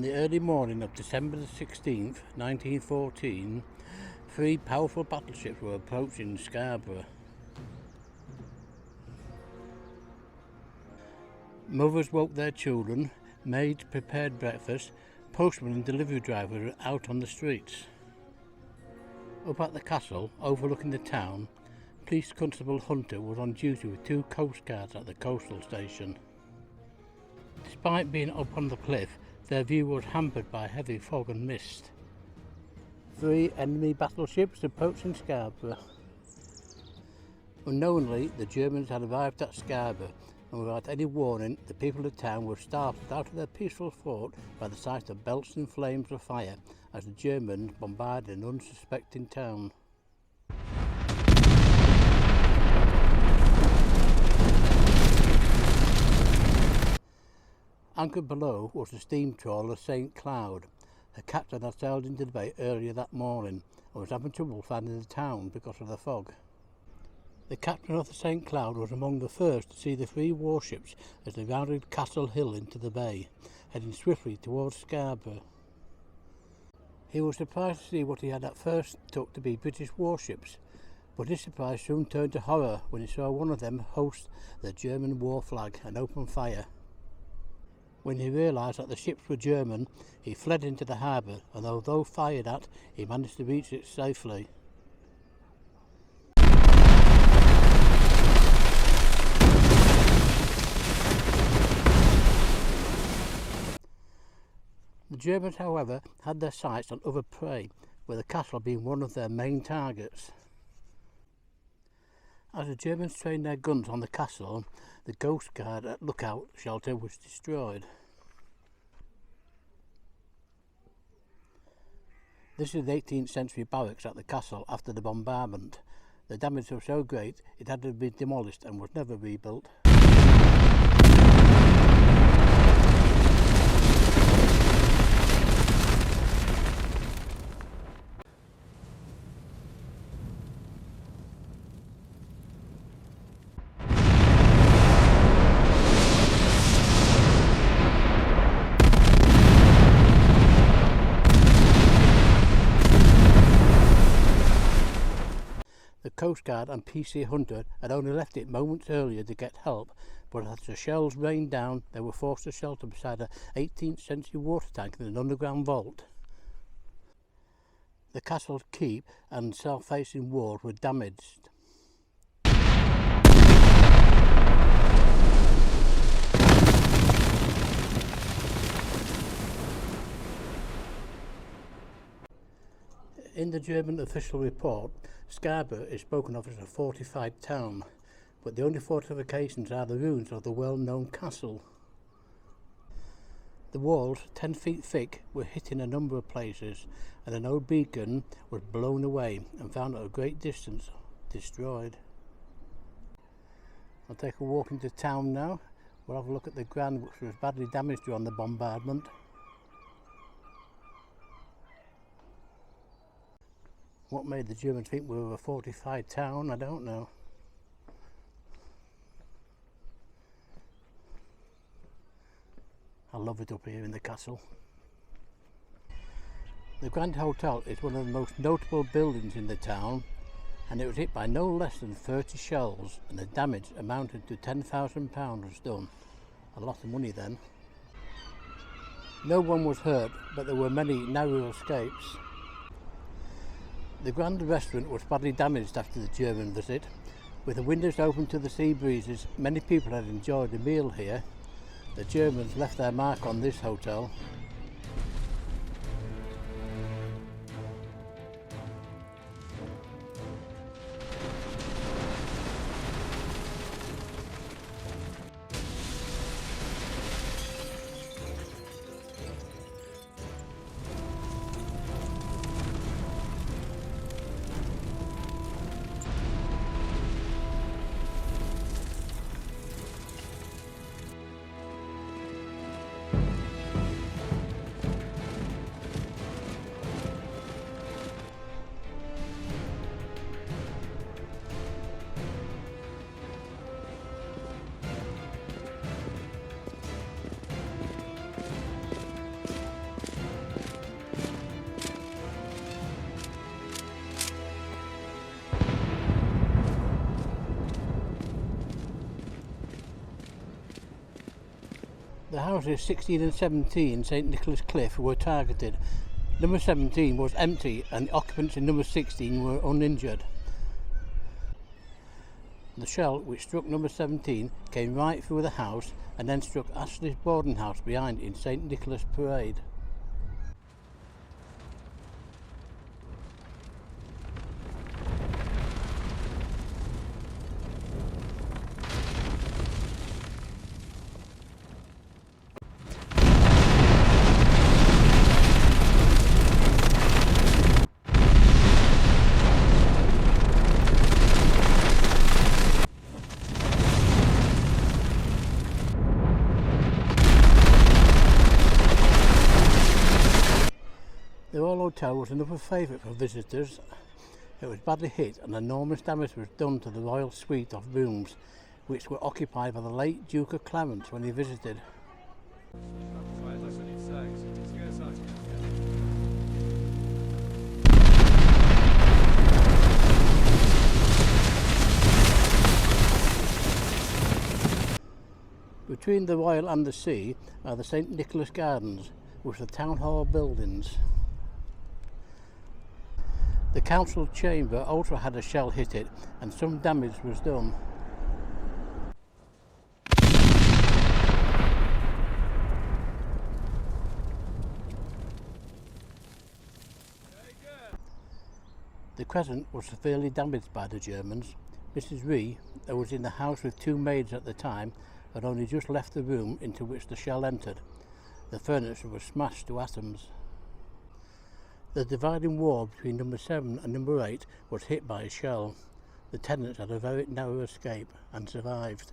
the early morning of December the 16th, 1914, three powerful battleships were approaching Scarborough. Mothers woke their children, maids prepared breakfast, postmen and delivery drivers were out on the streets. Up at the castle, overlooking the town, Police Constable Hunter was on duty with two coast guards at the coastal station. Despite being up on the cliff, their view was hampered by heavy fog and mist. Three enemy battleships approaching Scarborough. Unknowingly, the Germans had arrived at Scarborough, and without any warning, the people of the town were startled out of their peaceful fort by the sight of belts and flames of fire as the Germans bombarded an unsuspecting town. Anchored below was the steam trawler St. Cloud. Her captain had sailed into the bay earlier that morning and was having trouble finding the town because of the fog. The captain of the St. Cloud was among the first to see the three warships as they rounded Castle Hill into the bay, heading swiftly towards Scarborough. He was surprised to see what he had at first took to be British warships, but his surprise soon turned to horror when he saw one of them hoist the German war flag and open fire. When he realised that the ships were German, he fled into the harbour, and although fired at, he managed to reach it safely. The Germans, however, had their sights on other prey, with the castle being one of their main targets. As the Germans trained their guns on the castle, the Coast Guard at Lookout shelter was destroyed. This is the 18th century barracks at the castle after the bombardment. The damage was so great it had to be demolished and was never rebuilt. The Coast Guard and PC Hunter had only left it moments earlier to get help, but as the shells rained down, they were forced to shelter beside an 18th century water tank in an underground vault. The castle's keep and south-facing walls were damaged. In the German official report, Scarborough is spoken of as a fortified town, but the only fortifications are the ruins of the well-known castle. The walls, 10 feet thick, were hit in a number of places, and an old beacon was blown away and found at a great distance, destroyed. I'll take a walk into town now. We'll have a look at the Grand, which was badly damaged during the bombardment. What made the Germans think we were a fortified town, I don't know. I love it up here in the castle. The Grand Hotel is one of the most notable buildings in the town, and it was hit by no less than 30 shells, and the damage amounted to £10,000 was done. A lot of money then. No one was hurt, but there were many narrow escapes. The Grand Restaurant was badly damaged after the German visit. With the windows open to the sea breezes, many people had enjoyed a meal here. The Germans left their mark on this hotel. The houses 16 and 17 St Nicholas Cliff were targeted. Number 17 was empty and the occupants in number 16 were uninjured. The shell which struck number 17 came right through the house and then struck Ashley's boarding house behind in St Nicholas Parade. The Royal Hotel was another favourite for visitors. It was badly hit and enormous damage was done to the royal suite of rooms, which were occupied by the late Duke of Clarence when he visited. Between the Royal and the sea are the St Nicholas Gardens, with the Town Hall buildings. The council chamber also had a shell hit it and some damage was done. The Crescent was severely damaged by the Germans. Mrs. Ree, who was in the house with two maids at the time, had only just left the room into which the shell entered. The furniture was smashed to atoms. The dividing wall between number 7 and number 8 was hit by a shell. The tenants had a very narrow escape and survived.